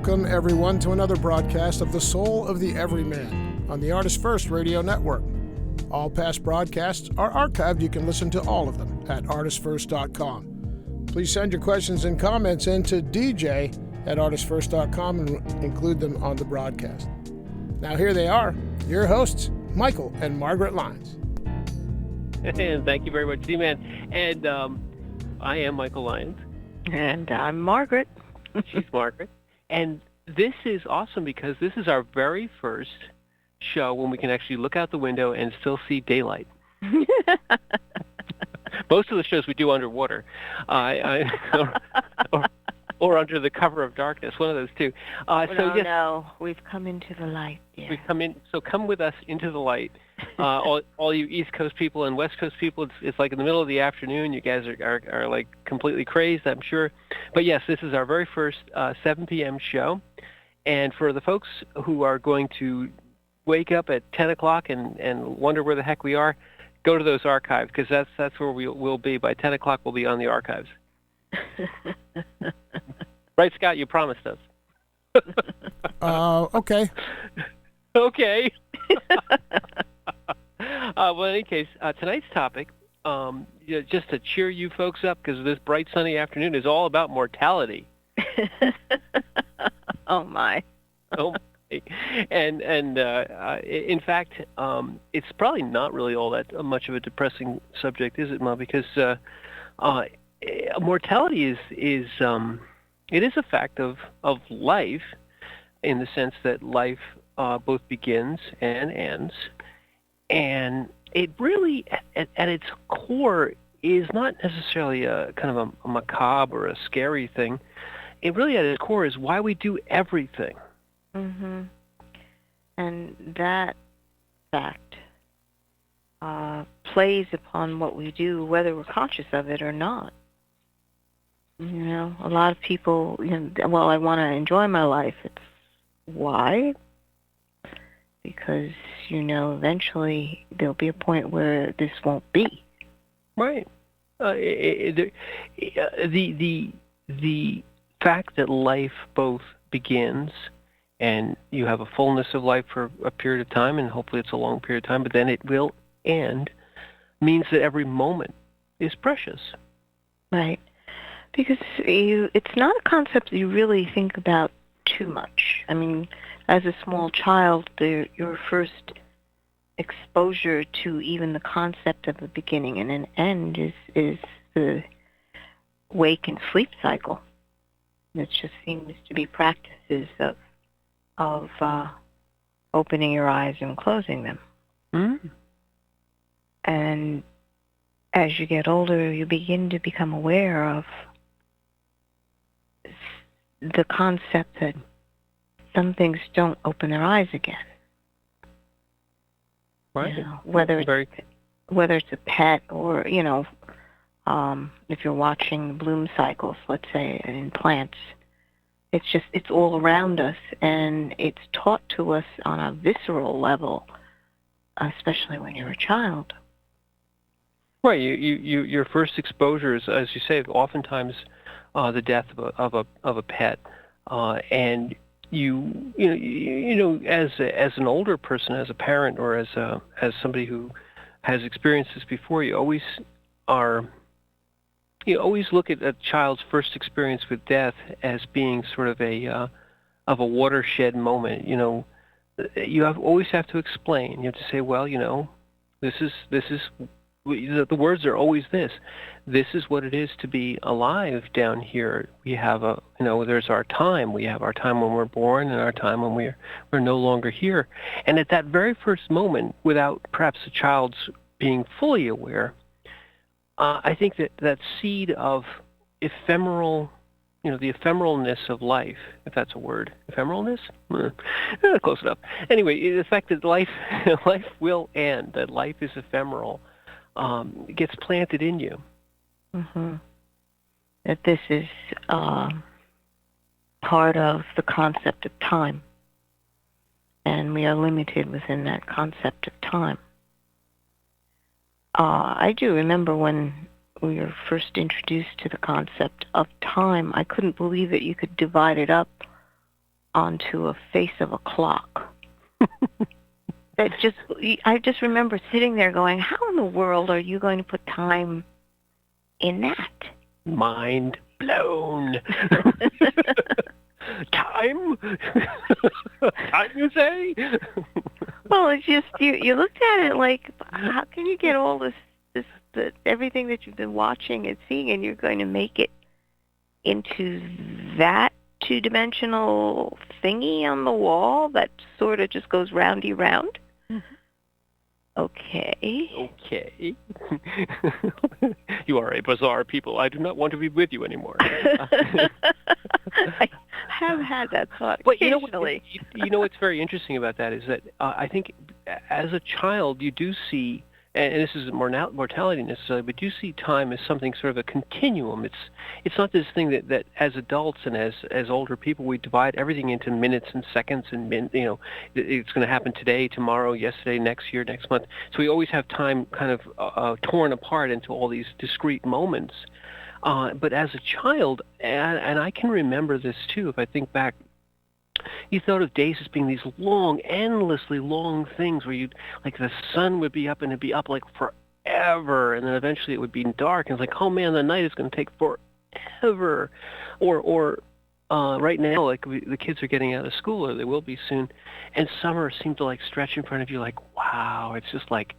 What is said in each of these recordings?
welcome everyone to another broadcast of The Soul of the Everyman on the ArtistFirst radio network. All past broadcasts are archived. You can listen to all of them at ArtistFirst.com. Please send your questions and comments in to dj@artistfirst.com and include them on the broadcast. Now here they are, your hosts, Michael and Margaret Lyons. And thank you very much, Z-Man. And I am Michael Lyons. And I'm Margaret. She's Margaret. And this is awesome because this is our very first show when we can actually look out the window and still see daylight. Most of the shows we do underwater, or under the cover of darkness, one of those two. No, we've come into the light. Yeah. We've come in, so come with us into the light. All you East Coast people and West Coast people, it's like in the middle of the afternoon. You guys are like completely crazed, I'm sure. But yes, this is our very first 7 p.m. show. And for the folks who are going to wake up at 10 o'clock and wonder where the heck we are, go to those archives, because that's where we'll be. By 10 o'clock, we'll be on the archives. Right, Scott? You promised us. Okay. Okay. Well, in any case, tonight's topic, just to cheer you folks up, because this bright sunny afternoon is all about mortality. Oh my. Oh my. And in fact, it's probably not really all that much of a depressing subject, is it, Ma? Because mortality is it is a fact of life, in the sense that life both begins and ends, and it really, at its core, is not necessarily a kind of a macabre or a scary thing. It really, at its core, is why we do everything. Mm-hmm. And that fact plays upon what we do, whether we're conscious of it or not. You know, a lot of people, well, I want to enjoy my life. It's why? Because, eventually there'll be a point where this won't be. Right. The fact that life both begins and you have a fullness of life for a period of time, and hopefully it's a long period of time, but then it will end, means that every moment is precious. Right. Because it's not a concept that you really think about too much. I mean, as a small child, your first exposure to even the concept of a beginning and an end is the wake and sleep cycle. It just seems to be practices of opening your eyes and closing them. Mm. And as you get older, you begin to become aware of the concept that some things don't open their eyes again. Right. Whether it's a pet or, if you're watching the bloom cycles, let's say, in plants, it's all around us, and it's taught to us on a visceral level, especially when you're a child. Right. Your first exposures, as you say, oftentimes the death of a pet, and as an older person, as a parent, or as somebody who has experienced this before, you always look at a child's first experience with death as being sort of a watershed moment. You always have to explain. You have to say, well, this is. The words are always this. This is what it is to be alive down here. We have there's our time. We have our time when we're born and our time when we're no longer here. And at that very first moment, without perhaps the child's being fully aware, I think that seed of ephemeral, the ephemeralness of life, if that's a word. Ephemeralness? Close enough. Anyway, the fact that life will end, that life is ephemeral, gets planted in you. Mm-hmm. That this is part of the concept of time, and we are limited within that concept of time. I do remember when we were first introduced to the concept of time, I couldn't believe that you could divide it up onto a face of a clock. I just remember sitting there going, how in the world are you going to put time in that? Mind blown. Time? Time, you say? Well, it's just, you looked at it like, how can you get all this everything that you've been watching and seeing, and you're going to make it into that two-dimensional thingy on the wall that sort of just goes roundy round? Mm-hmm. Okay. You are a bizarre people. I do not want to be with you anymore. I have had that thought occasionally. But you know what's very interesting about that is that I think as a child you do see, and this is mortality necessarily, but you see time as something sort of a continuum. It's not this thing that as adults and as older people we divide everything into minutes and seconds and it's going to happen today, tomorrow, yesterday, next year, next month. So we always have time kind of torn apart into all these discrete moments. But as a child, and I can remember this too, if I think back, you thought of days as being these long, endlessly long things where like the sun would be up and it'd be up like forever, and then eventually it would be dark, and it's like, oh man, the night is going to take forever. Or right now, like the kids are getting out of school, or they will be soon, and summer seemed to like stretch in front of you like, wow, it's just like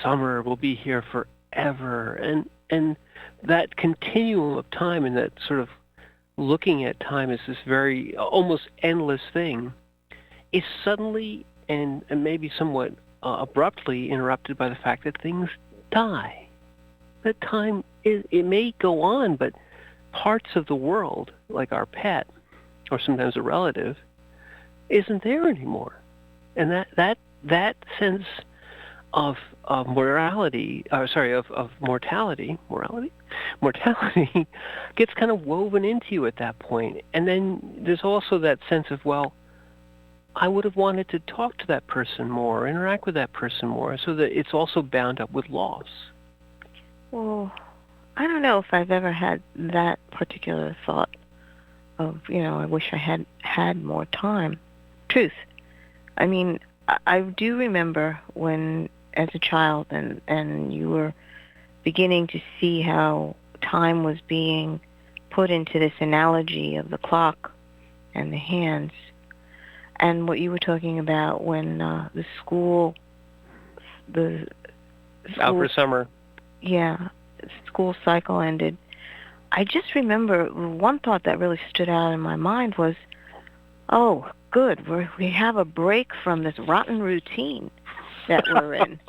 summer will be here forever. And that continuum of time and that sort of looking at time as this very almost endless thing is suddenly and maybe somewhat abruptly interrupted by the fact that things die. That time it may go on, but parts of the world, like our pet or sometimes a relative, isn't there anymore. And that sense of mortality gets kind of woven into you at that point. And then there's also that sense of, well, I would have wanted to talk to that person more, interact with that person more, so that it's also bound up with loss. Well, I don't know if I've ever had that particular thought of, I wish I had more time. Truth. I mean, I do remember when, as a child, and you were beginning to see how time was being put into this analogy of the clock and the hands, and what you were talking about when the school out for summer. Yeah, school cycle ended. I just remember one thought that really stood out in my mind was, oh, good, we have a break from this rotten routine that we're in.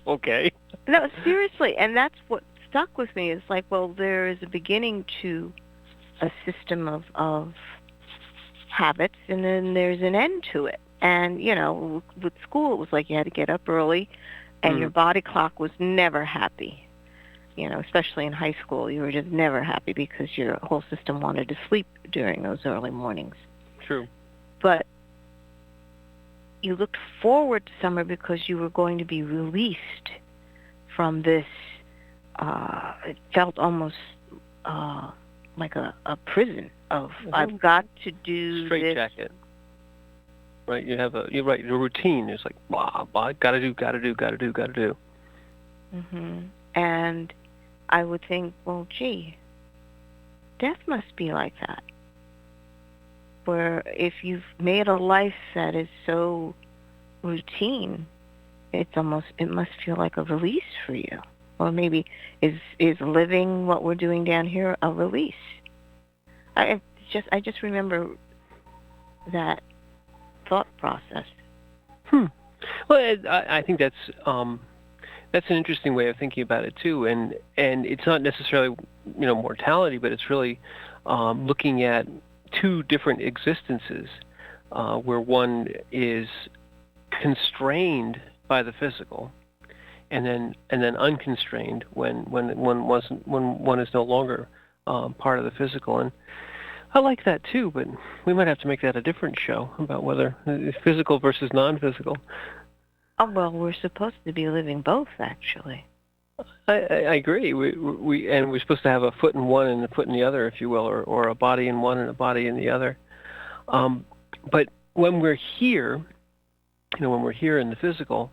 Okay. No, seriously, and that's what stuck with me. It's like, well, there is a beginning to a system of habits, and then there's an end to it. And, with school, it was like you had to get up early, and your body clock was never happy. Especially in high school, you were just never happy because your whole system wanted to sleep during those early mornings. True. But you looked forward to summer because you were going to be released from this, it felt almost like a prison of, I've got to do straight this. Jacket. Right, you're right, your routine is like, blah, blah, gotta do. Mm-hmm. And I would think, well, gee, death must be like that. Where if you've made a life that is so routine, it must feel like a release for you. Or maybe is living what we're doing down here a release? I just remember that thought process. Well, I think that's an interesting way of thinking about it too, and it's not necessarily mortality, but it's really looking at two different existences, where one is constrained by the physical, and then unconstrained when one is no longer part of the physical. And I like that too, but we might have to make that a different show about whether it's physical versus non-physical. Oh, well, we're supposed to be living both, actually. I agree. We're supposed to have a foot in one and a foot in the other, if you will, or a body in one and a body in the other. But when we're here, when we're here in the physical,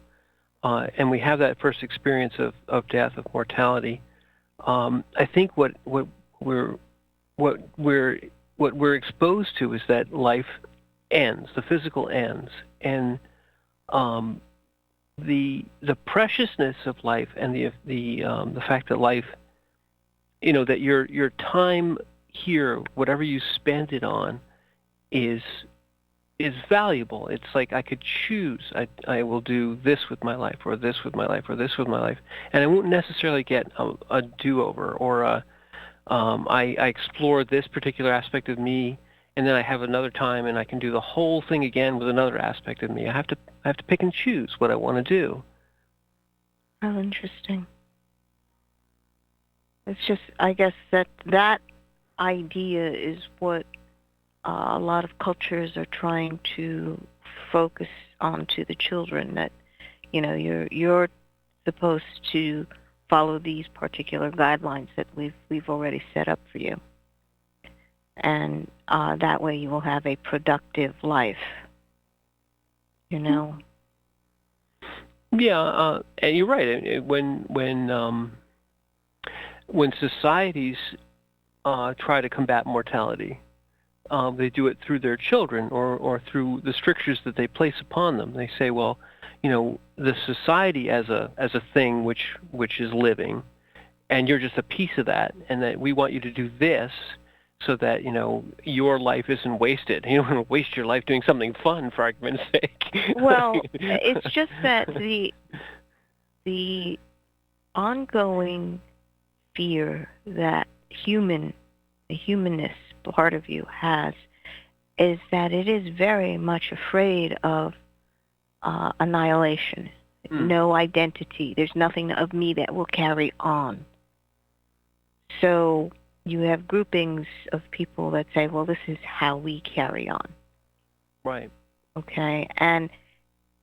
and we have that first experience of death, of mortality, I think what we're exposed to is that life ends, the physical ends, and the preciousness of life, and the fact that life, that your time here, whatever you spend it on, is valuable. It's like I could choose. I will do this with my life, or this with my life, or this with my life, and I won't necessarily get a do-over, or I explore this particular aspect of me, and then I have another time, and I can do the whole thing again with another aspect of me. I have to pick and choose what I want to do. How interesting. It's just, I guess that idea is what a lot of cultures are trying to focus on to the children, that you're supposed to follow these particular guidelines that we've already set up for you, and that way you will have a productive life. Yeah, and you're right. When societies try to combat mortality, they do it through their children, or through the strictures that they place upon them. They say, well, the society as a thing which is living, and you're just a piece of that, and that we want you to do this so that your life isn't wasted. You don't want to waste your life doing something fun, for argument's sake. Well, it's just that the ongoing fear that the humanness part of you has, is that it is very much afraid of annihilation. No identity. There's nothing of me that will carry on. So you have groupings of people that say, well, this is how we carry on. Right. Okay. And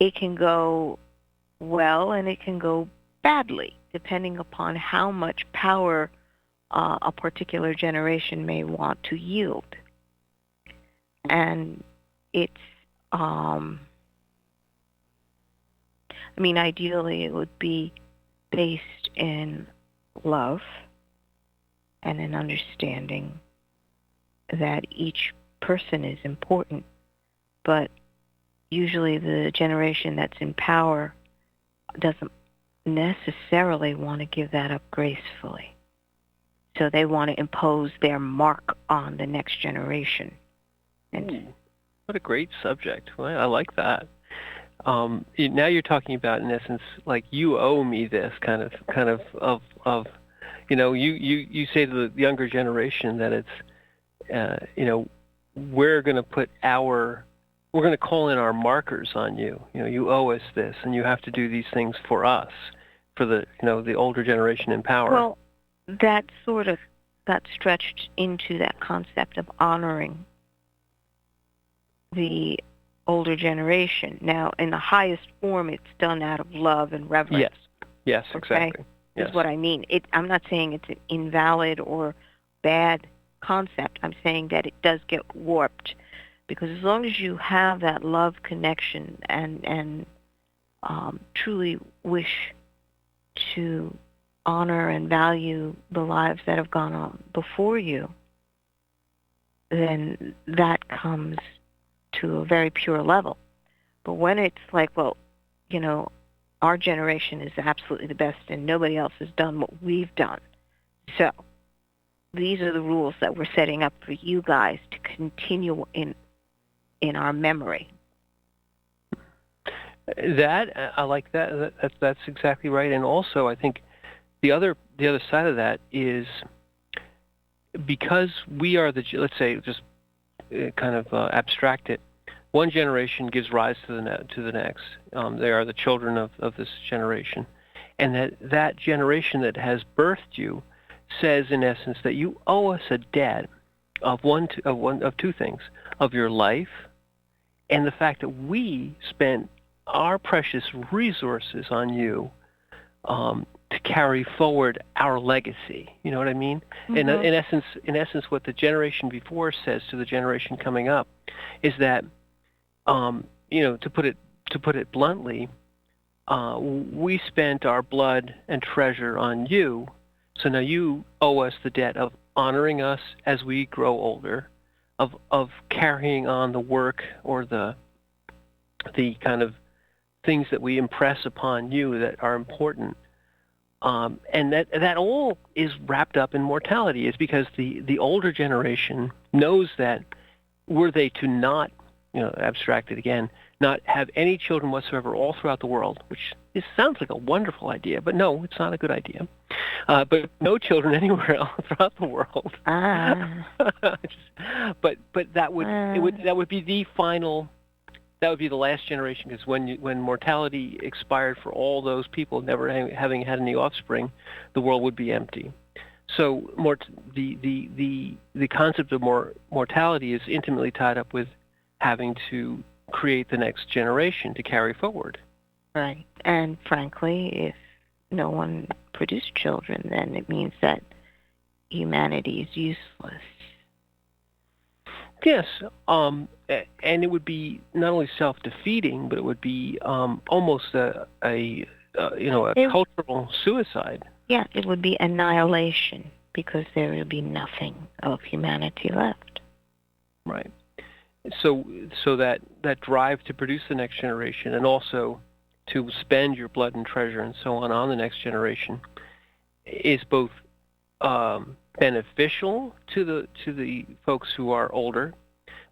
it can go well and it can go badly, depending upon how much power a particular generation may want to yield. And it's, ideally it would be based in love and an understanding that each person is important, but usually the generation that's in power doesn't necessarily want to give that up gracefully. So they want to impose their mark on the next generation. What a great subject. Well, I like that. Now you're talking about, in essence, like, you owe me this kind of you say to the younger generation that it's, we're going to call in our markers on you. You owe us this, and you have to do these things for us, for the older generation in power. Well, that sort of got stretched into that concept of honoring the older generation. Now, in the highest form, it's done out of love and reverence. Yes, okay? Exactly. Yes. Is what I mean. I'm not saying it's an invalid or bad concept. I'm saying that it does get warped, because as long as you have that love connection and truly wish to honor and value the lives that have gone on before you, then that comes to a very pure level. But when it's like, well, our generation is absolutely the best and nobody else has done what we've done, so these are the rules that we're setting up for you guys to continue in our memory. That, I like that. That's exactly right. And also, I think the other side of that is, because we are let's say, just kind of abstract it, one generation gives rise to the next. They are the children of this generation, and that generation that has birthed you says, in essence, that you owe us a debt of two things: of your life, and the fact that we spent our precious resources on you to carry forward our legacy. You know what I mean? Mm-hmm. In essence, what the generation before says to the generation coming up is that, to put it bluntly, we spent our blood and treasure on you, so now you owe us the debt of honoring us as we grow older, of carrying on the work or the kind of things that we impress upon you that are important. And that all is wrapped up in mortality, is because the older generation knows that were they to not, abstract it again, not have any children whatsoever all throughout the world, which sounds like a wonderful idea, but no, it's not a good idea. But no children anywhere else throughout the world. But that would be the final. That would be the last generation, because when mortality expired for all those people never having had any offspring, the world would be empty. So the concept of mortality is intimately tied up with having to create the next generation to carry forward. Right. And frankly, if no one produced children, then it means that humanity is useless. Yes, and it would be not only self-defeating, but it would be almost a cultural suicide. Yeah, it would be annihilation, because there would be nothing of humanity left. Right. So that drive to produce the next generation, and also to spend your blood and treasure and so on the next generation, is both beneficial to the folks who are older,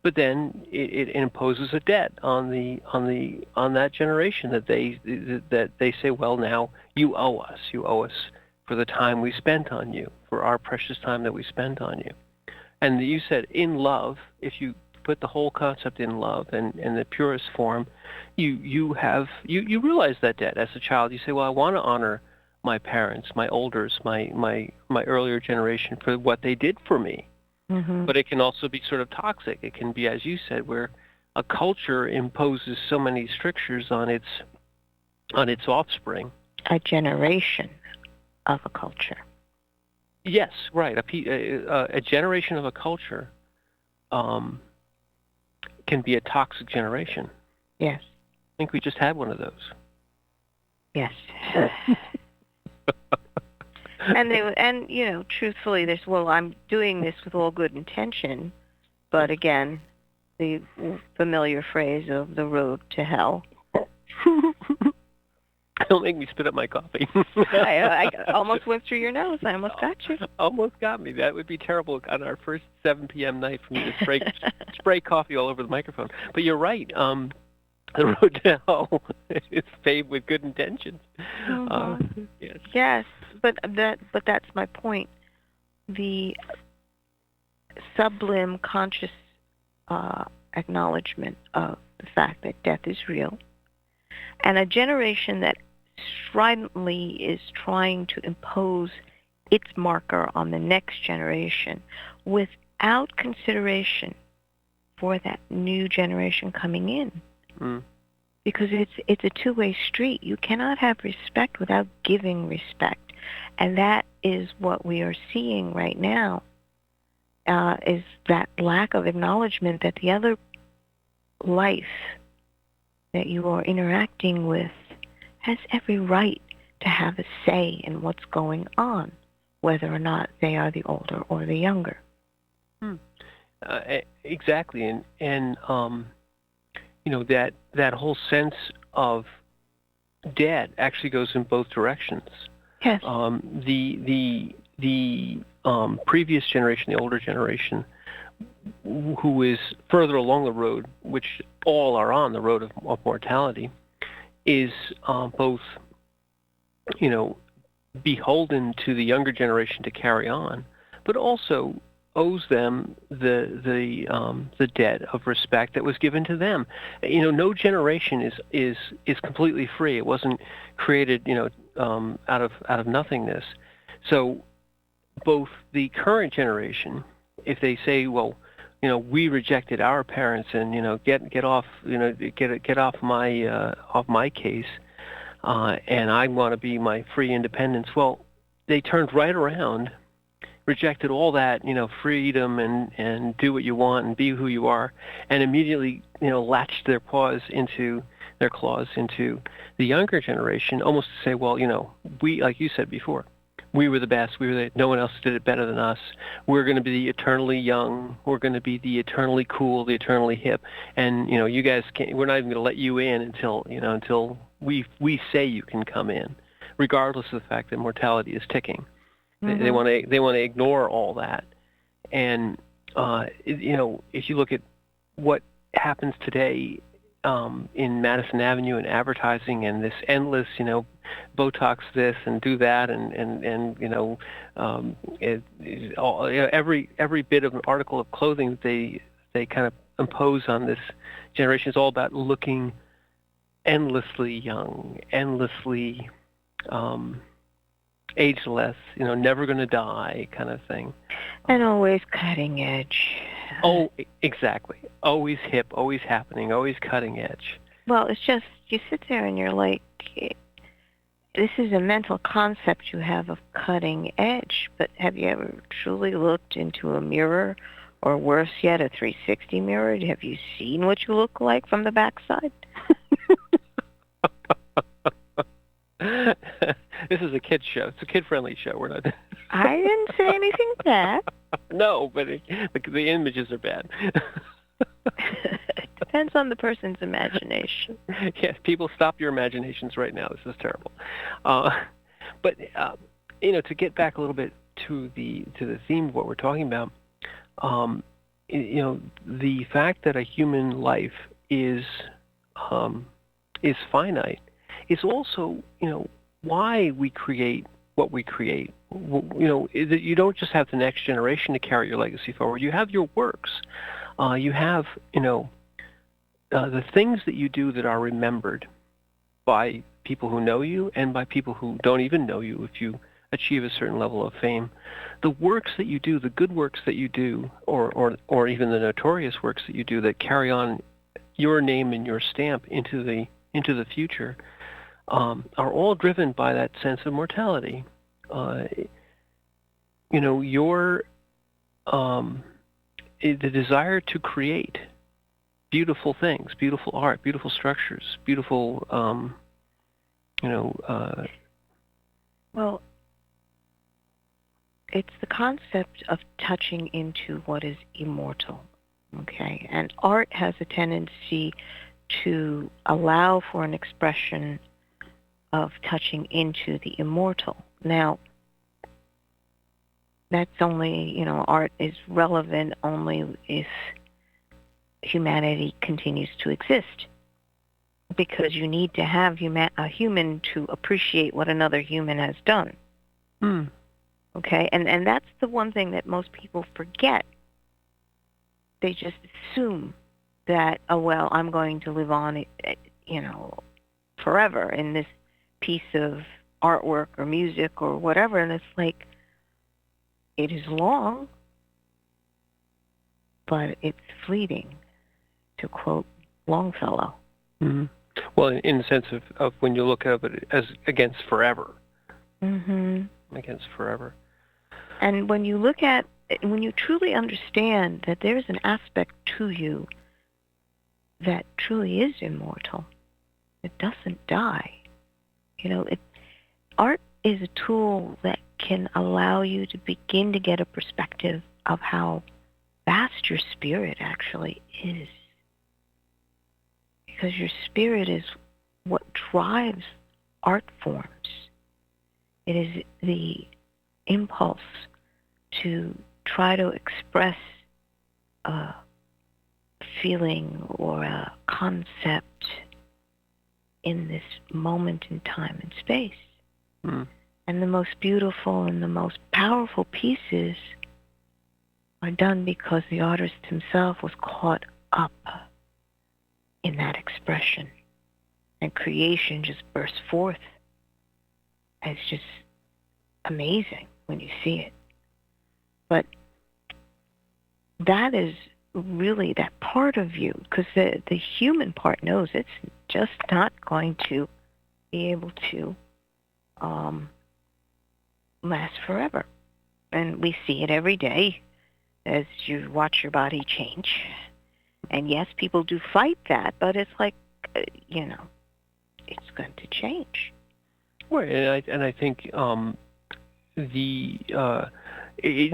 but then it imposes a debt on that generation that they say, well, now you owe us for the time we spent on you, for our precious time that we spent on you. And you said in love, if you put the whole concept in love and in the purest form, you realize that debt as a child. You say, well, I want to honor my parents, my elders, my earlier generation for what they did for me. Mm-hmm. But it can also be sort of toxic. It can be, as you said, where a culture imposes so many strictures on its offspring. A generation of a culture. Yes, right. A generation of a culture can be a toxic generation. Yes. I think we just had one of those. Yes. And truthfully, there's, well, I'm doing this with all good intention, but again, the familiar phrase of the road to hell. Don't make me spit up my coffee. I almost went through your nose. I almost got you. Almost got me. That would be terrible on our first 7 p.m. night for me to spray coffee all over the microphone. But you're right. The road to hell is paved with good intentions. Mm-hmm. Yes. Yes, but that's my point. The sublime conscious acknowledgement of the fact that death is real, and a generation that stridently is trying to impose its marker on the next generation without consideration for that new generation coming in. Mm. Because it's a two-way street. You cannot have respect without giving respect. And that is what we are seeing right now, is that lack of acknowledgement that the other life that you are interacting with has every right to have a say in what's going on, whether or not they are the older or the younger. Exactly, and that whole sense of debt actually goes in both directions. Yes. The previous generation, the older generation, who is further along the road, which all are on the road of mortality, is both, beholden to the younger generation to carry on, but also owes them the debt of respect that was given to them. No generation is completely free. It wasn't created, out of nothingness. So both the current generation, if they say, well, we rejected our parents, and get off my case, and I want to be my free independence. Well, they turned right around rejected all that, freedom and do what you want and be who you are, and immediately, latched their claws into the younger generation, almost to say, well, we, like you said before, we were the best. No one else did it better than us. We're going to be the eternally young. We're going to be the eternally cool, the eternally hip. And, you guys can't, we're not even going to let you in until we say you can come in, regardless of the fact that mortality is ticking. Mm-hmm. They want to ignore all that. And, if you look at what happens today, in Madison Avenue and advertising and this endless, Botox this and do that every bit of an article of clothing that they kind of impose on this generation is all about looking endlessly young, endlessly ageless, never going to die kind of thing. And always cutting edge. Oh, exactly. Always hip, always happening, always cutting edge. Well, it's just, you sit there and you're like, this is a mental concept you have of cutting edge, but have you ever truly looked into a mirror, or worse yet, a 360 mirror? Have you seen what you look like from the backside? This is a kid's show. It's a kid-friendly show. We're not. I didn't say anything bad. No, but the images are bad. It depends on the person's imagination. Yes, people, stop your imaginations right now. This is terrible. But to get back a little bit to the theme of what we're talking about, the fact that a human life is finite is also, why we create what we create. You don't just have the next generation to carry your legacy forward. You have your works. You have, the things that you do that are remembered by people who know you and by people who don't even know you if you achieve a certain level of fame. The works that you do, the good works that you do, or even the notorious works that you do that carry on your name and your stamp into the future, are all driven by that sense of mortality. Your the desire to create beautiful things, beautiful art, beautiful structures, beautiful, Well, it's the concept of touching into what is immortal, okay? And art has a tendency to allow for an expression of touching into the immortal. Now, that's only, art is relevant only if humanity continues to exist, because you need to have a human to appreciate what another human has done. Okay? And that's the one thing that most people forget. They just assume that, I'm going to live on, forever in this piece of artwork or music or whatever, and it's like, it is long, but it's fleeting, to quote Longfellow. Mm-hmm. Well, in the sense of when you look at it as against forever. Mm-hmm. Against forever. And when you look at, when you truly understand that there's an aspect to you that truly is immortal, it doesn't die. Art is a tool that can allow you to begin to get a perspective of how vast your spirit actually is. Because your spirit is what drives art forms. It is the impulse to try to express a feeling or a concept in this moment in time and space. And the most beautiful and the most powerful pieces are done because the artist himself was caught up in that expression. And creation just bursts forth. And it's just amazing when you see it. But that is really that part of you, because the human part knows it's just not going to be able to last forever. and we see it every day as you watch your body change. And yes, people do fight that, but it's like, it's going to change. Right, and I think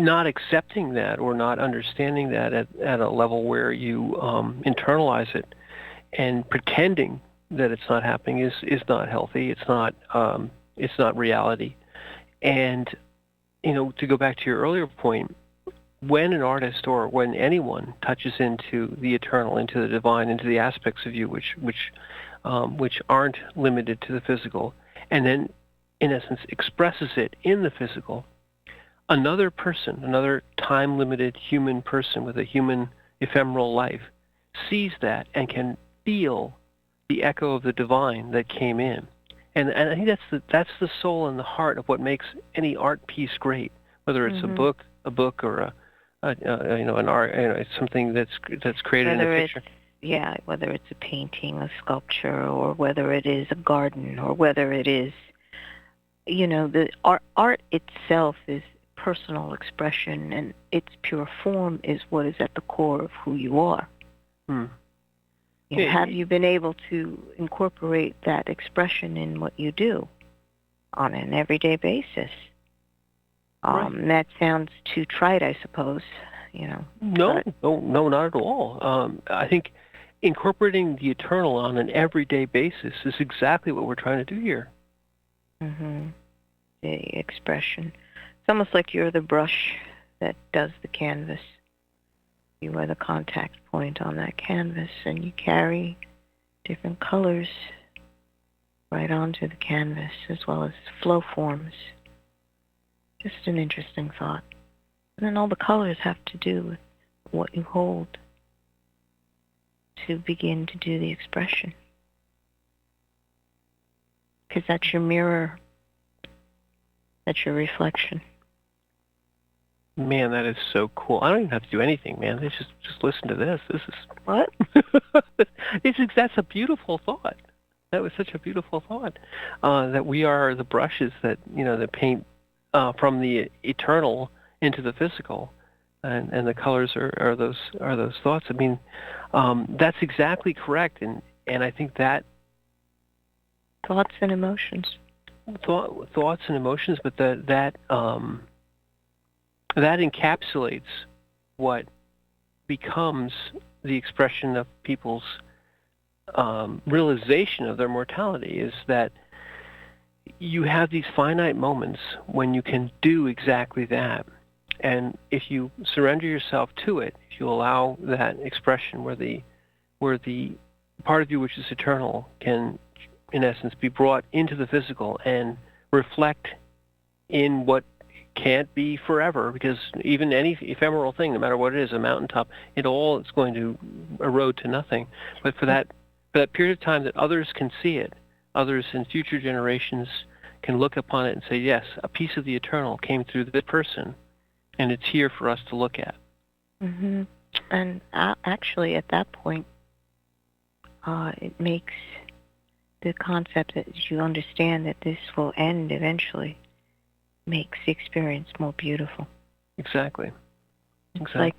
not accepting that or not understanding that at a level where you internalize it and pretending that it's not happening is not healthy. It's not reality. And to go back to your earlier point, when an artist or when anyone touches into the eternal, into the divine, into the aspects of you which aren't limited to the physical, and then in essence expresses it in the physical, another person, another time-limited human person with a human ephemeral life sees that and can feel the echo of the divine that came in. And I think that's the soul and the heart of what makes any art piece great, whether it's a book or an art, it's something that's created in a picture. Whether it's a painting, a sculpture, or whether it is a garden, or whether it is, the art itself is personal expression, and its pure form is what is at the core of who you are. Have you been able to incorporate that expression in what you do on an everyday basis? Right. That sounds too trite, I suppose. No, not at all. I think incorporating the eternal on an everyday basis is exactly what we're trying to do here. The expression. It's almost like you're the brush that does the canvas. You are the contact point on that canvas, and you carry different colors right onto the canvas, as well as flow forms. Just an interesting thought. And then all the colors have to do with what you hold to begin to do the expression. Because that's your mirror. That's your reflection. Man, that is so cool. I don't even have to do anything, man. They just listen to this. This is what? That's a beautiful thought. That was such a beautiful thought. That we are the brushes that that paint from the eternal into the physical, and the colors are those thoughts. I mean, that's exactly correct, and I think that thoughts and emotions. Thoughts and emotions, but that encapsulates what becomes the expression of people's realization of their mortality, is that you have these finite moments when you can do exactly that. And if you surrender yourself to it, if you allow that expression where the part of you which is eternal can, in essence, be brought into the physical and reflect in what can't be forever, because even any ephemeral thing, no matter what it is, a mountaintop, it all is going to erode to nothing. But for that period of time that others can see it, others in future generations can look upon it and say, yes, a piece of the eternal came through this person, and it's here for us to look at. And actually, at that point, it makes the concept that you understand that this will end eventually makes the experience more beautiful. Exactly. Like,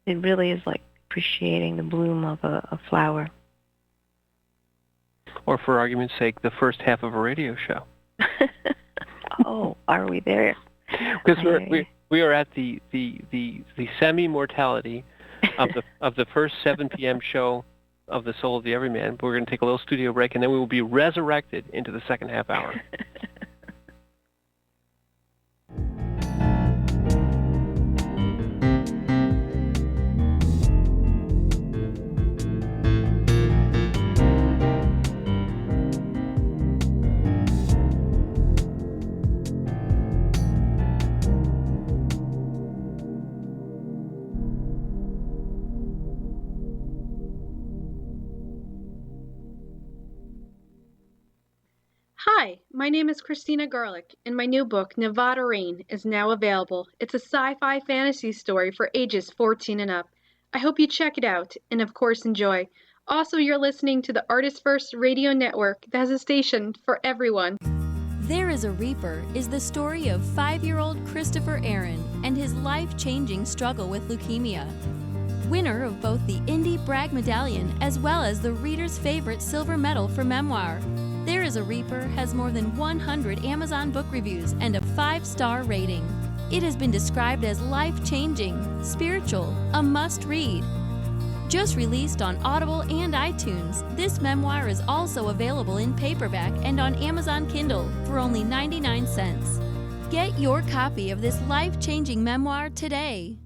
it really is like appreciating the bloom of a flower. Or, for argument's sake, the first half of a radio show. Oh, are we there? Because we are at the semi-mortality of the first 7 p.m. show of the Soul of the Everyman. We're going to take a little studio break, and then we will be resurrected into the second half hour. Hi, my name is Christina Garlick, and my new book, Nevada Rain, is now available. It's a sci-fi fantasy story for ages 14 and up. I hope you check it out, and of course enjoy. Also, you're listening to the ArtistFirst radio network that has a station for everyone. There is a Reaper is the story of 5-year-old Christopher Aaron and his life-changing struggle with leukemia. Winner of both the Indie Bragg Medallion as well as the reader's favorite silver medal for memoir, There is a Reaper has more than 100 Amazon book reviews and a 5-star rating. It has been described as life-changing, spiritual, a must-read. Just released on Audible and iTunes, this memoir is also available in paperback and on Amazon Kindle for only 99 cents. Get your copy of this life-changing memoir today.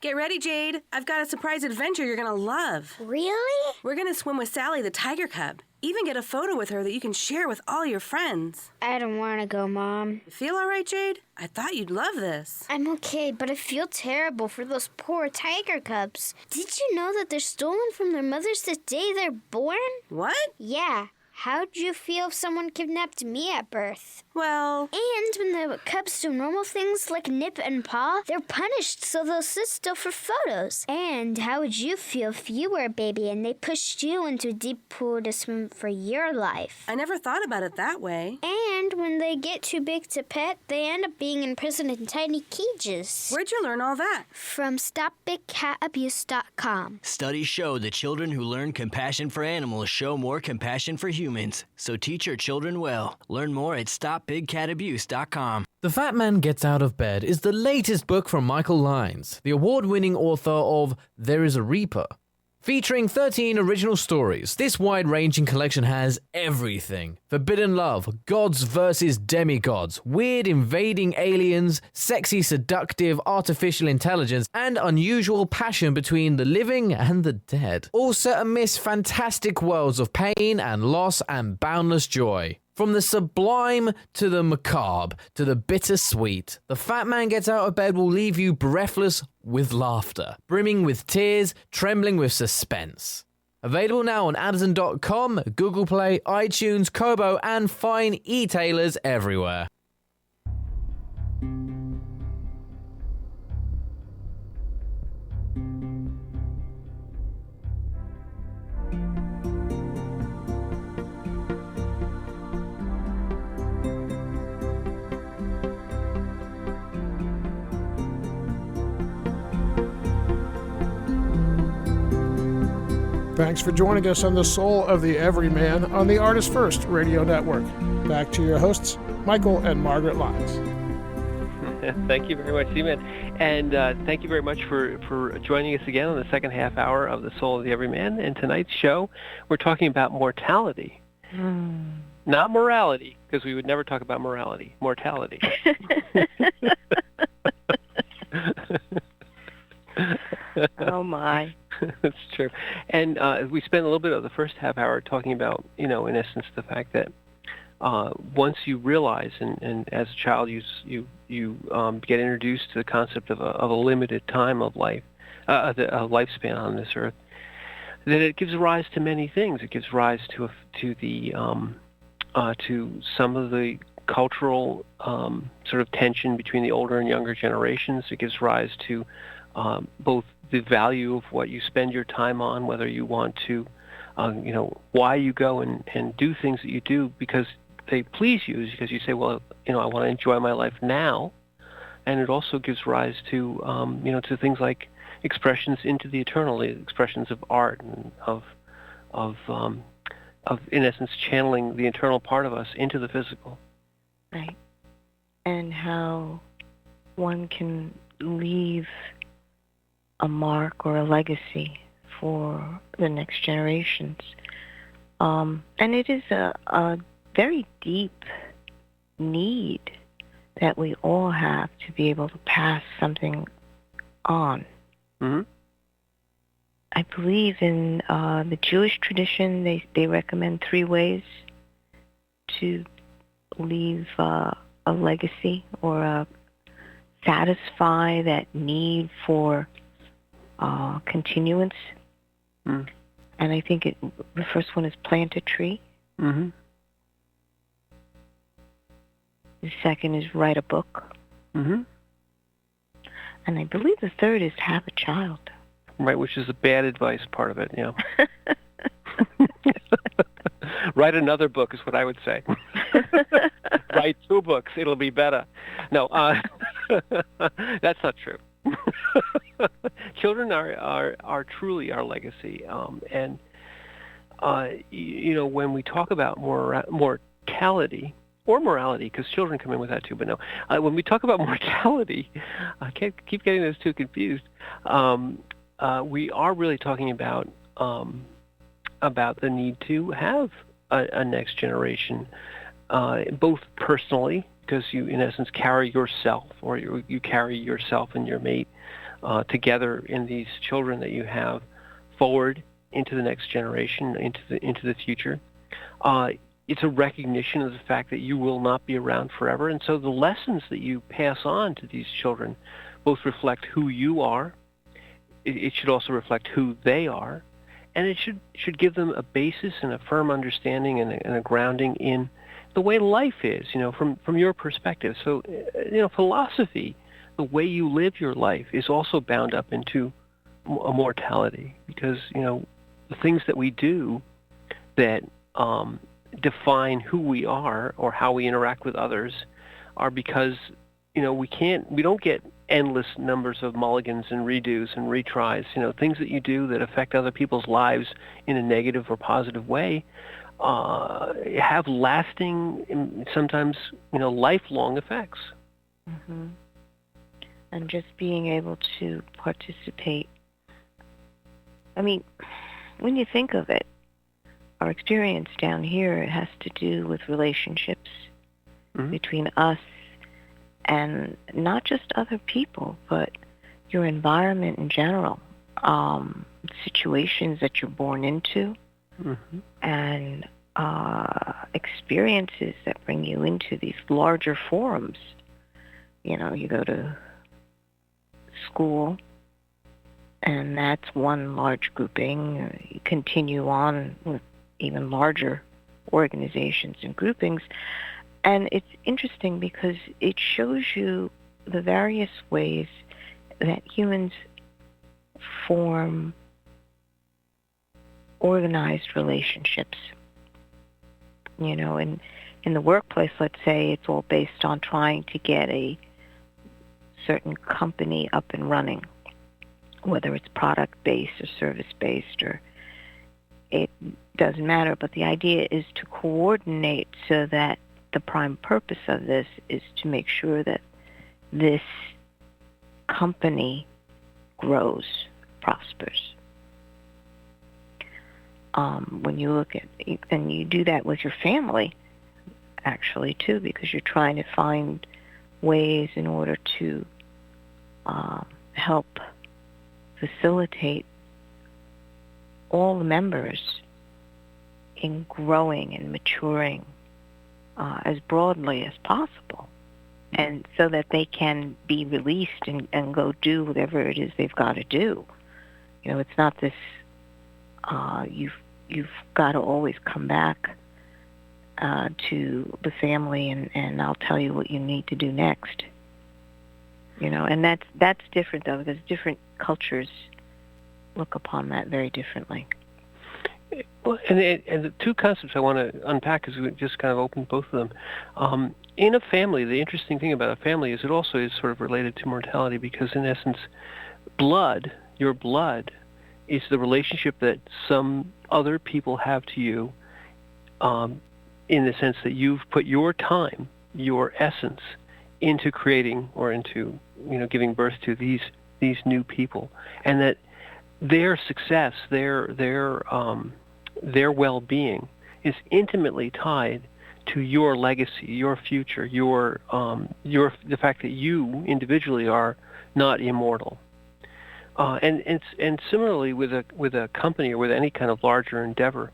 Get ready, Jade. I've got a surprise adventure you're going to love. Really? We're going to swim with Sally the tiger cub. Even get a photo with her that you can share with all your friends. I don't want to go, Mom. You feel all right, Jade? I thought you'd love this. I'm okay, but I feel terrible for those poor tiger cubs. Did you know that they're stolen from their mothers the day they're born? What? Yeah. How'd you feel if someone kidnapped me at birth? Well... And when the cubs do normal things like nip and paw, they're punished so they'll sit still for photos. And how would you feel if you were a baby and they pushed you into a deep pool to swim for your life? I never thought about it that way. And when they get too big to pet, they end up being imprisoned in tiny cages. Where'd you learn all that? From StopBigCatAbuse.com. Studies show that children who learn compassion for animals show more compassion for humans. So teach your children well. Learn more at StopBigCatAbuse.com. The Fat Man Gets Out of Bed is the latest book from Michael Lyons, the award-winning author of There is a Reaper. Featuring 13 original stories, this wide-ranging collection has everything. Forbidden love, gods versus demigods, weird invading aliens, sexy seductive artificial intelligence, and unusual passion between the living and the dead. All set amidst fantastic worlds of pain and loss and boundless joy. From the sublime to the macabre to the bittersweet, The Fat Man Gets Out of Bed will leave you breathless with laughter, brimming with tears, trembling with suspense. Available now on Amazon.com, Google Play, iTunes, Kobo, and fine e-tailers everywhere. Thanks for joining us on The Soul of the Everyman on the ArtistFirst Radio Network. Back to your hosts, Michael and Margaret Lyons. Thank you very much, Seaman. And thank you very much for joining us again on the second half hour of The Soul of the Everyman. And tonight's show, we're talking about mortality. Not morality, because we would never talk about morality. Mortality. Oh, my. That's true. And we spent a little bit of the first half hour talking about, in essence, the fact that once you realize, and as a child you get introduced to the concept of a limited time of life, a lifespan on this earth, that it gives rise to many things. It gives rise to some of the cultural sort of tension between the older and younger generations. It gives rise to both the value of what you spend your time on, whether you want to, why you go and do things that you do because they please you, because you say, well, I want to enjoy my life now. And it also gives rise to, to things like expressions into the eternal, expressions of art and of in essence, channeling the internal part of us into the physical. Right. And how one can leave a mark or a legacy for the next generations. And it is a very deep need that we all have to be able to pass something on. Mm-hmm. I believe in the Jewish tradition, they recommend 3 ways to leave a legacy or satisfy that need for continuance. Mm. And I think the first one is plant a tree. Mm-hmm. The second is write a book. Mm-hmm. And I believe the third is have a child. Right, which is the bad advice part of it, Write another book is what I would say. Write 2 books. It'll be better. No, that's not true. Children are truly our legacy. And when we talk about mortality, or morality, because children come in with that too, but no. When we talk about mortality, I can't keep getting those two confused. We are really talking about the need to have a next generation, both personally, because you, in essence, carry yourself, or you carry yourself and your mate together in these children that you have forward into the next generation, into the future. It's a recognition of the fact that you will not be around forever. And so the lessons that you pass on to these children both reflect who you are. It should also reflect who they are. And it should give them a basis and a firm understanding and a grounding in the way life is, from your perspective. So, philosophy, the way you live your life, is also bound up into a mortality, because, the things that we do that define who we are or how we interact with others are because we don't get endless numbers of mulligans and redos and retries. Things that you do that affect other people's lives in a negative or positive way have lasting, sometimes lifelong effects. Mm-hmm. And just being able to participate. I mean, when you think of it, our experience down here, it has to do with relationships between us and not just other people, but your environment in general, situations that you're born into, and experiences that bring you into these larger forums. You go to school, and that's one large grouping. You continue on with even larger organizations and groupings. And it's interesting because it shows you the various ways that humans form organized relationships. In the workplace, let's say, it's all based on trying to get a certain company up and running, whether it's product-based or service-based, or it doesn't matter. But the idea is to coordinate so that the prime purpose of this is to make sure that this company grows, prospers. When you look at, and you do that with your family, actually, too, because you're trying to find ways in order to help facilitate all the members in growing and maturing as broadly as possible, and so that they can be released and go do whatever it is they've got to do. It's not this, you've got to always come back to the family and I'll tell you what you need to do next. And that's different, though, because different cultures look upon that very differently. Well, and the two concepts I want to unpack is we just kind of open both of them. In a family, the interesting thing about a family is it also is sort of related to mortality, because in essence, your blood, is the relationship that some other people have to you, in the sense that you've put your time, your essence, into creating or into giving birth to these new people, and that their success, their well-being is intimately tied to your legacy, your future, the fact that you individually are not immortal. And similarly with a company or with any kind of larger endeavor,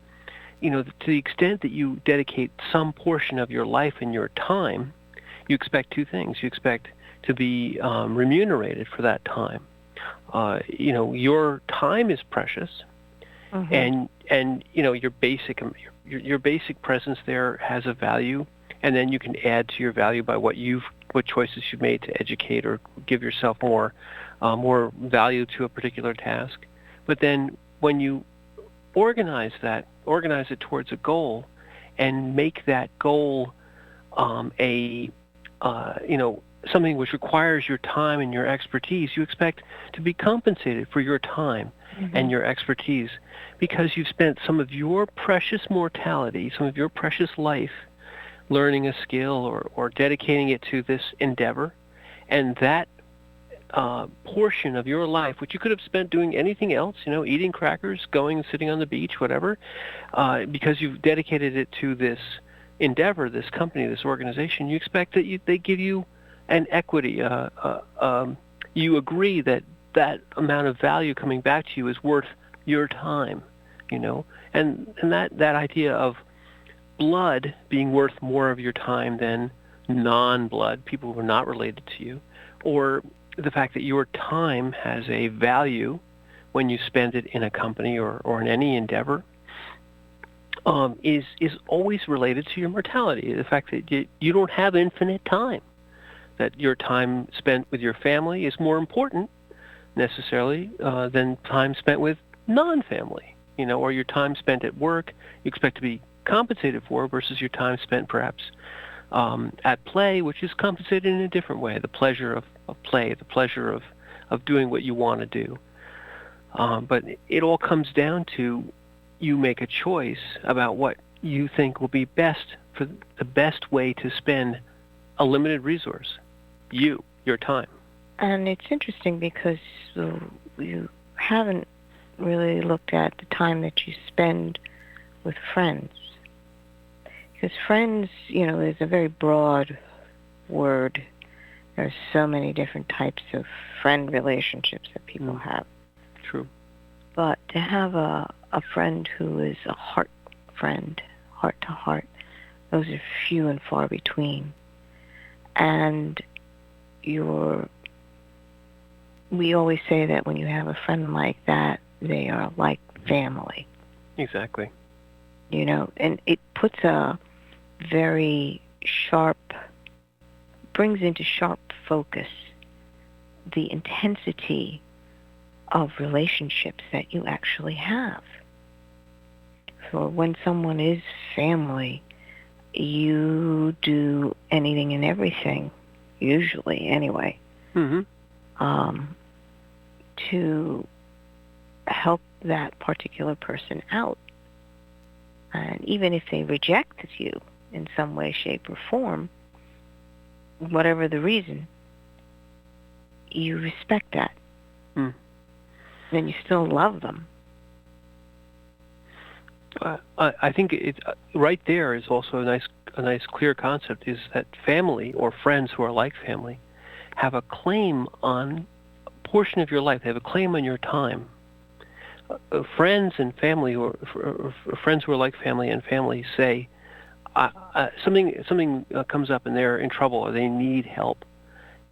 to the extent that you dedicate some portion of your life and your time, you expect two things. You expect to be remunerated for that time. Your time is precious, and your basic presence there has a value, and then you can add to your value by what choices you've made to educate or give yourself more value to a particular task. But then when you organize it towards a goal, and make that goal something which requires your time and your expertise, you expect to be compensated for your time and your expertise, because you've spent some of your precious mortality, some of your precious life learning a skill or dedicating it to this endeavor. And that portion of your life, which you could have spent doing anything else, eating crackers, going and sitting on the beach, whatever, because you've dedicated it to this endeavor, this company, this organization, you expect that they give you an equity. You agree that that amount of value coming back to you is worth your time, and that idea of blood being worth more of your time than non-blood, people who are not related to you, or the fact that your time has a value when you spend it in a company or in any endeavor, is always related to your mortality. The fact that you don't have infinite time, that your time spent with your family is more important necessarily than time spent with non-family, or your time spent at work you expect to be compensated for versus your time spent perhaps at play, which is compensated in a different way, the pleasure of play, the pleasure of doing what you want to do. But it all comes down to you make a choice about what you think will be best for the best way to spend a limited resource, your time. And it's interesting because you haven't really looked at the time that you spend with friends. Because friends, is a very broad word. There's so many different types of friend relationships that people have. True. But to have a friend who is a heart friend, heart to heart, those are few and far between. And we always say that when you have a friend like that, they are like family. Exactly. And it puts a very brings into sharp focus the intensity of relationships that you actually have. So when someone is family, you do anything and everything, usually anyway, to help that particular person out. And even if they reject you in some way, shape, or form, whatever the reason, you respect that. Then you still love them. I think it's right there is also a nice clear concept, is that family or friends who are like family have a claim on a portion of your life. They have a claim on your time. Friends and family, or friends who are like family and family, say something comes up and they're in trouble or they need help.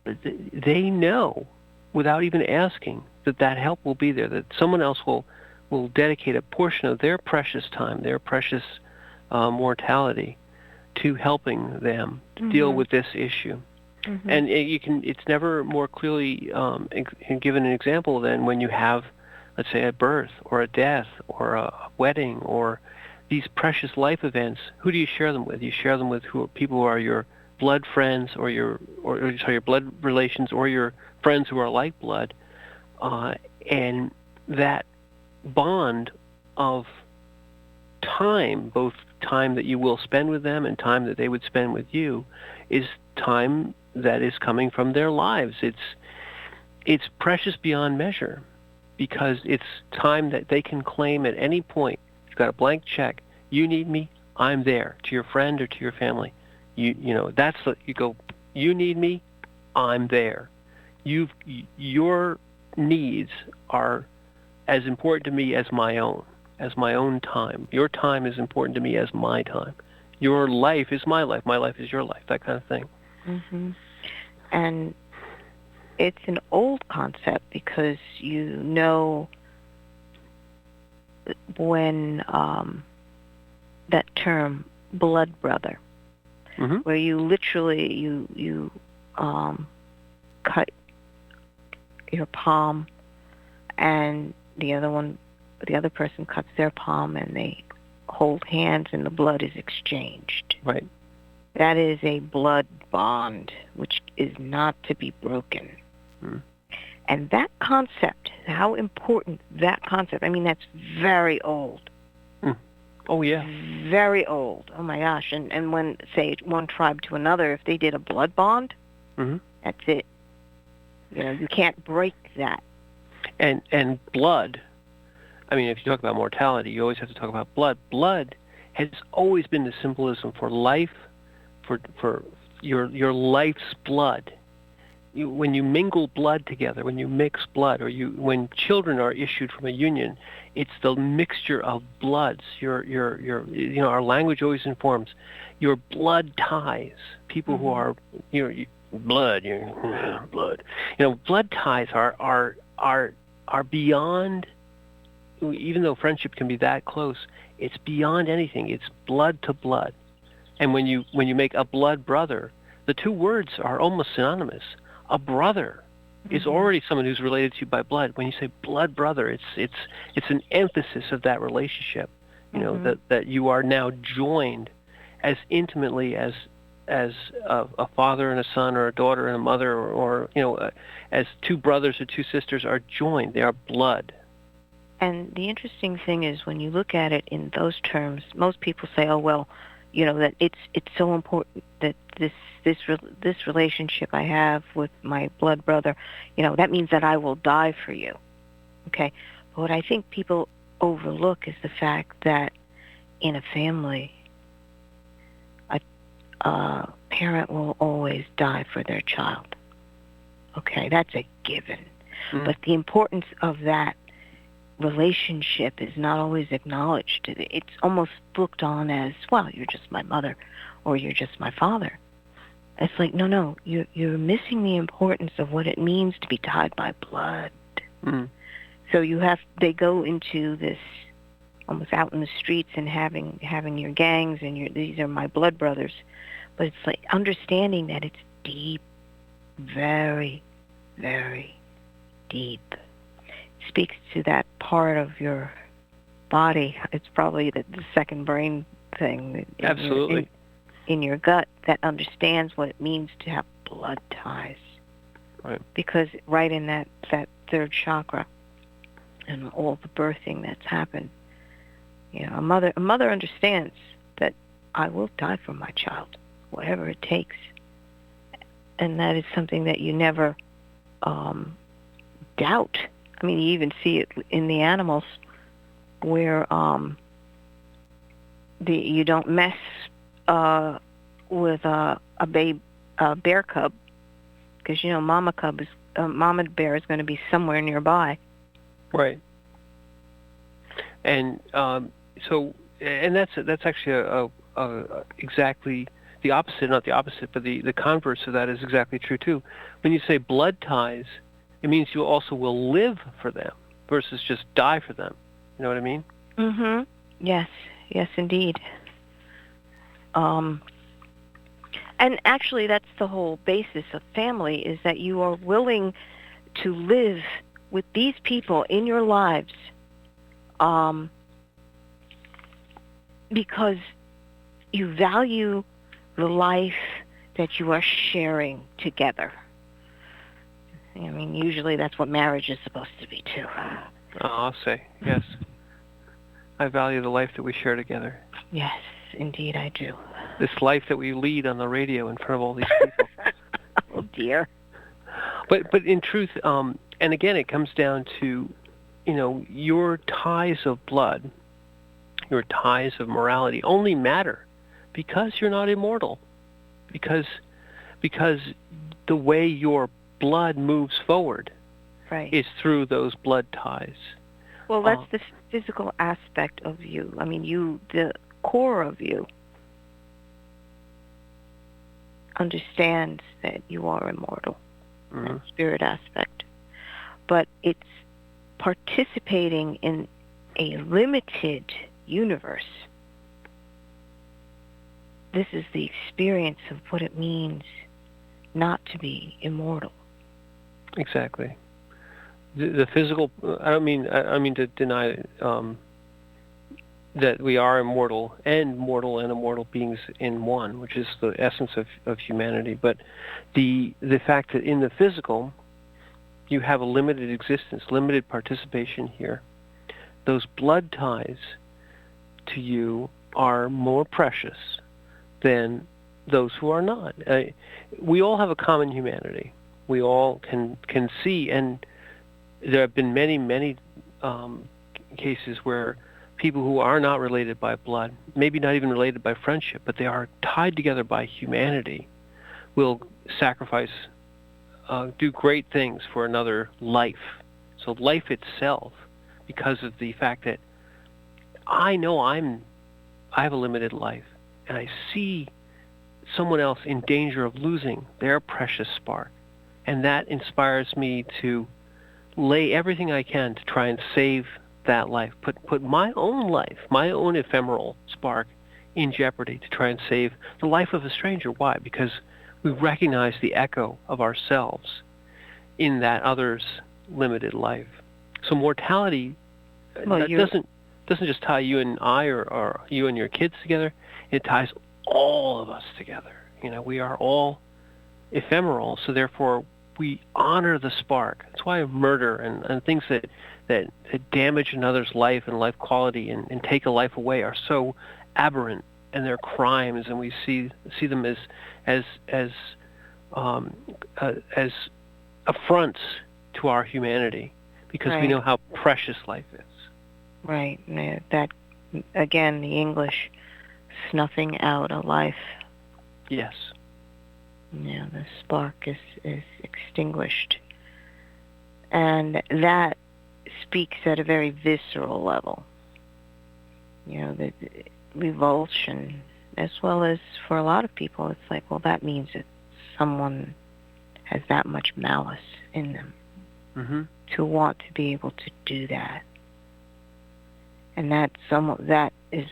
They know, without even asking, that help will be there, that someone else will dedicate a portion of their precious time, their precious mortality, to helping them deal with this issue. And it's never more clearly given an example than when you have, let's say, a birth or a death or a wedding or these precious life events. Who do you share them with? You share them with people who are your blood friends or your blood relations, or your friends who are like blood, and that bond of time, both time that you will spend with them and time that they would spend with you, is time that is coming from their lives. It's precious beyond measure, because it's time that they can claim at any point. You've got a blank check. You need me, I'm there. To your friend or to your family, you go. You need me, I'm there. Your needs are as important to me as my own time. Your time is important to me as my time. Your life is my life. My life is your life. That kind of thing. And it's an old concept, because when that term blood brother, where you literally you cut your palm, and the other person cuts their palm, and they hold hands, and the blood is exchanged. Right. That is a blood bond, which is not to be broken. Mm. And that concept, how important that concept, I mean, that's very old. Mm. Oh, yeah. Very old. Oh, my gosh. And when, say, one tribe to another, if they did a blood bond, Mm-hmm. that's it. You know, you can't break that. And blood, I mean, if you talk about mortality, you always have to talk about blood. Blood has always been the symbolism for life, for your life's blood. When you mingle blood together, when you mix blood, or when children are issued from a union, it's the mixture of bloods. Our language always informs your blood ties. People who are, blood. Blood ties are beyond. Even though friendship can be that close, it's beyond anything. It's blood to blood. And when you make a blood brother, the two words are almost synonymous. A brother is already someone who's related to you by blood. When you say blood brother, it's an emphasis of that relationship. That you are now joined as intimately as a father and a son, or a daughter and a mother, or as two brothers or two sisters are joined. They are blood. And the interesting thing is, when you look at it in those terms, most people say, "Oh well, that it's so important that this relationship I have with my blood brother, that means that I will die for you." Okay, but what I think people overlook is the fact that in a family, a parent will always die for their child. Okay, that's a given. Mm. But the importance of that relationship is not always acknowledged. It's almost looked on as, well, you're just my mother, or you're just my father. It's like, no, you're missing the importance of what it means to be tied by blood. Mm. So they go into this almost out in the streets and having your gangs, and these are my blood brothers. But it's like understanding that it's deep, very, very deep. Speaks to that part of your body. It's probably the second brain thing. Absolutely. In your gut, that understands what it means to have blood ties. Right. Because right in that third chakra and all the birthing that's happened, a mother understands that I will die for my child, whatever it takes. And that is something that you never doubt. I mean, you even see it in the animals where you don't mess with a bear cub, because mama bear is going to be somewhere nearby. Right. And that's actually exactly the opposite, not the opposite, but the converse of that is exactly true too. When you say blood ties, it means you also will live for them versus just die for them. You know what I mean? Mm-hmm. Yes, indeed. And actually, that's the whole basis of family, is that you are willing to live with these people in your lives because you value the life that you are sharing together. I mean, usually that's what marriage is supposed to be, too. I'll say, yes. I value the life that we share together. Yes, indeed I do. This life that we lead on the radio in front of all these people. Oh, dear. But in truth, and again, it comes down to, your ties of blood, your ties of morality only matter because you're not immortal. Because the way your blood moves forward is through those blood ties. Well, that's the physical aspect of you. I mean, the core of you understands that you are immortal, that spirit aspect. But it's participating in a limited universe. This is the experience of what it means not to be immortal. Exactly. The physical. I don't mean to deny that we are immortal and mortal and immortal beings in one, which is the essence of humanity. But the fact that in the physical, you have a limited existence, limited participation here. Those blood ties to you are more precious than those who are not. We all have a common humanity. We all can see, and there have been many cases where people who are not related by blood, maybe not even related by friendship, but they are tied together by humanity, will sacrifice, do great things for another life. So life itself, because of the fact that I know I have a limited life, and I see someone else in danger of losing their precious spark, and that inspires me to lay everything I can to try and save that life, put my own life, my own ephemeral spark in jeopardy to try and save the life of a stranger. Why? Because we recognize the echo of ourselves in that other's limited life. So mortality doesn't just tie you and I or you and your kids together. It ties all of us together. We are all ephemeral, so therefore we honor the spark. That's why murder and things that damage another's life and life quality and take a life away are so aberrant, and they're crimes, and we see them as affronts to our humanity, because we know how precious life is. Right. That, again, the English snuffing out a life. Yes. The spark is extinguished. And that speaks at a very visceral level. The revulsion, as well as for a lot of people, it's like, well, that means that someone has that much malice in them to want to be able to do that. And that is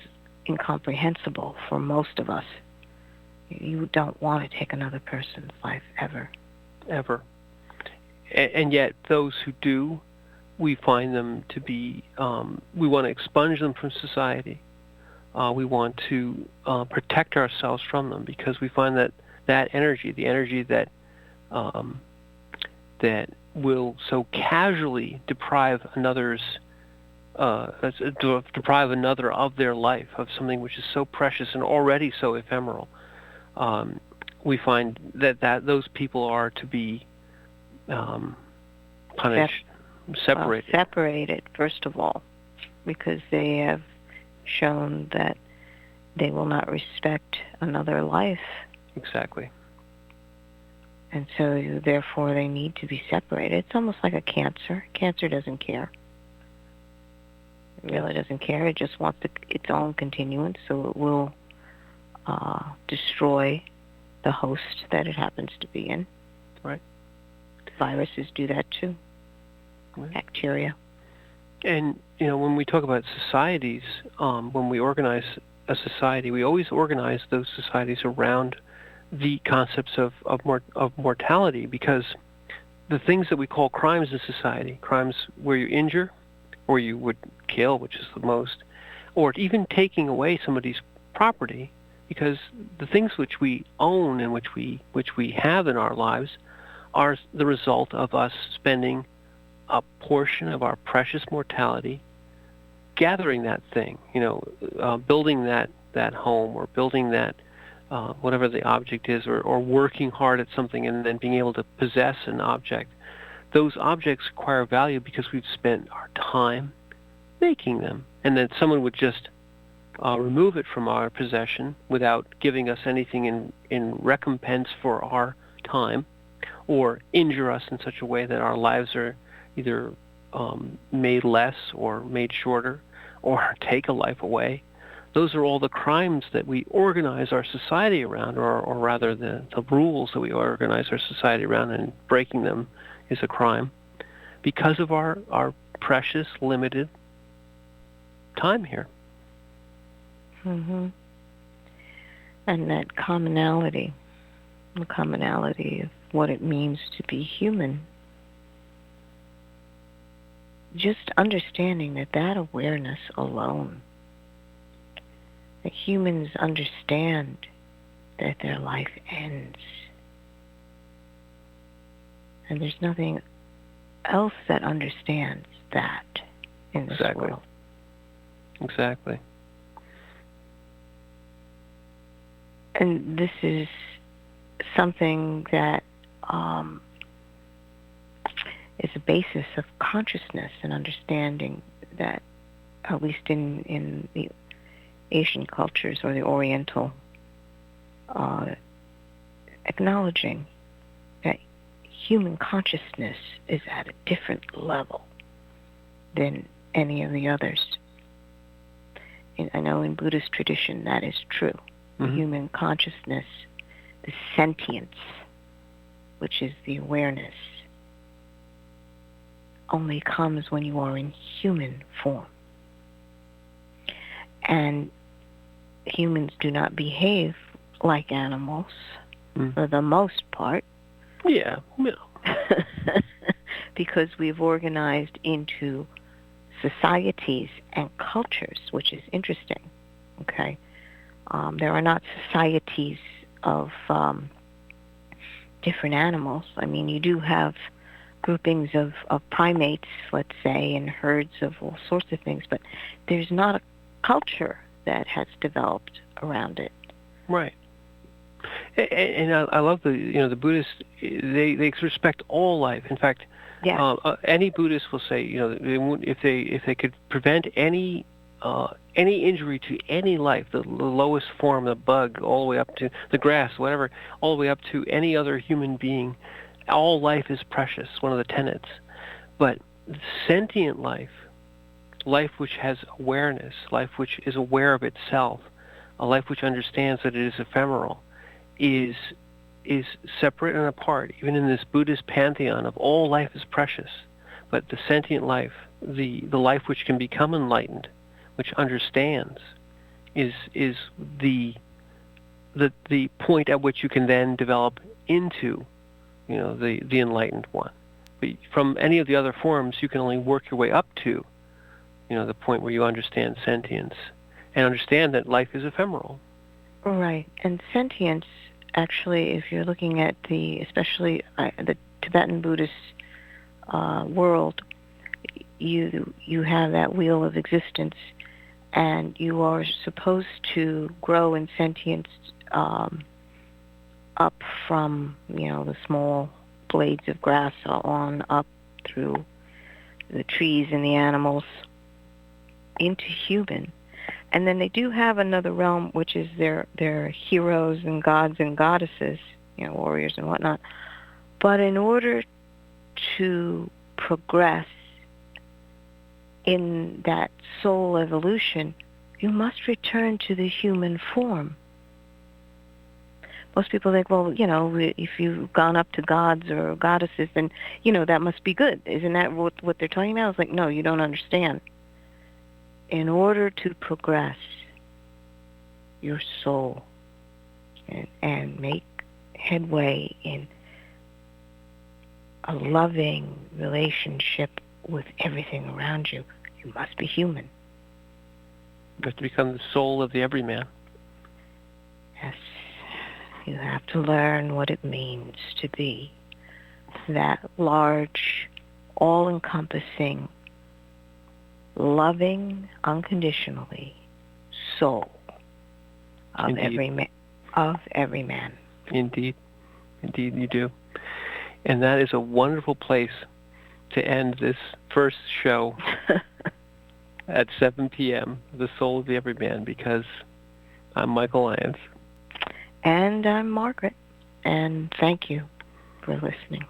incomprehensible for most of us. You don't want to take another person's life ever. Ever. And yet those who do, we find them to be, we want to expunge them from society. We want to protect ourselves from them, because we find that energy, the energy that will so casually deprive another of their life, of something which is so precious and already so ephemeral. We find that those people are to be punished, separated. Well, separated, first of all, because they have shown that they will not respect another life. Exactly. And so, therefore, they need to be separated. It's almost like a cancer. Cancer doesn't care. It really doesn't care. It just wants its own continuance, so it will destroy the host that it happens to be in. Right. Viruses do that too. Right. Bacteria. And, when we talk about societies, when we organize a society, we always organize those societies around the concepts of mortality, because the things that we call crimes in society, crimes where you injure, or you would kill, which is the most, or even taking away somebody's property, because the things which we own and which we have in our lives are the result of us spending a portion of our precious mortality gathering that thing, building that home, or building that whatever the object is, or working hard at something and then being able to possess an object. Those objects acquire value because we've spent our time making them, and then someone would just remove it from our possession without giving us anything in recompense for our time, or injure us in such a way that our lives are either made less or made shorter, or take a life away. Those are all the crimes that we organize our society around, or rather the rules that we organize our society around, and breaking them is a crime because of our precious, limited time here. Mm-hmm. And that commonality, the commonality of what it means to be human. Just understanding that awareness alone that humans understand that their life ends. And there's nothing else that understands that in this world. Exactly. And this is something that is a basis of consciousness and understanding that, at least in the Asian cultures or the Oriental, acknowledging that human consciousness is at a different level than any of the others. And I know in Buddhist tradition that is true. Mm-hmm. Human consciousness, the sentience, which is the awareness, only comes when you are in human form. And humans do not behave like animals for the most part. Yeah. Because we've organized into societies and cultures, which is interesting. Okay. There are not societies of different animals. I mean, you do have groupings of primates, let's say, and herds of all sorts of things, but there's not a culture that has developed around it. Right. And I love the Buddhists. They respect all life. In fact, any Buddhist will say, if they could prevent any injury to any life, the lowest form, the bug, all the way up to the grass, whatever, all the way up to any other human being, all life is precious, one of the tenets. But sentient life which has awareness, life which is aware of itself, a life which understands that it is ephemeral, is separate and apart. Even in this Buddhist pantheon of all life is precious, but the sentient life, the life which can become enlightened, which understands, is the point at which you can then develop into, the enlightened one. But from any of the other forms, you can only work your way up to, the point where you understand sentience and understand that life is ephemeral. Right. And sentience, actually, if you're looking at especially the Tibetan Buddhist world, you have that wheel of existence, and you are supposed to grow in sentience up from, the small blades of grass on up through the trees and the animals into human. And then they do have another realm, which is their heroes and gods and goddesses, warriors and whatnot. But in order to progress in that soul evolution, you must return to the human form. Most people think, well, if you've gone up to gods or goddesses, then, that must be good. Isn't that what they're talking about? It's like, no, you don't understand. In order to progress your soul and make headway in a loving relationship with everything around you, you must be human. You have to become the soul of the everyman. Yes. You have to learn what it means to be that large, all-encompassing, loving unconditionally soul of every man. Indeed you do. And that is a wonderful place to end this first show at 7 p.m., The Soul of the Everyman, because I'm Michael Lyons. And I'm Margaret. And thank you for listening.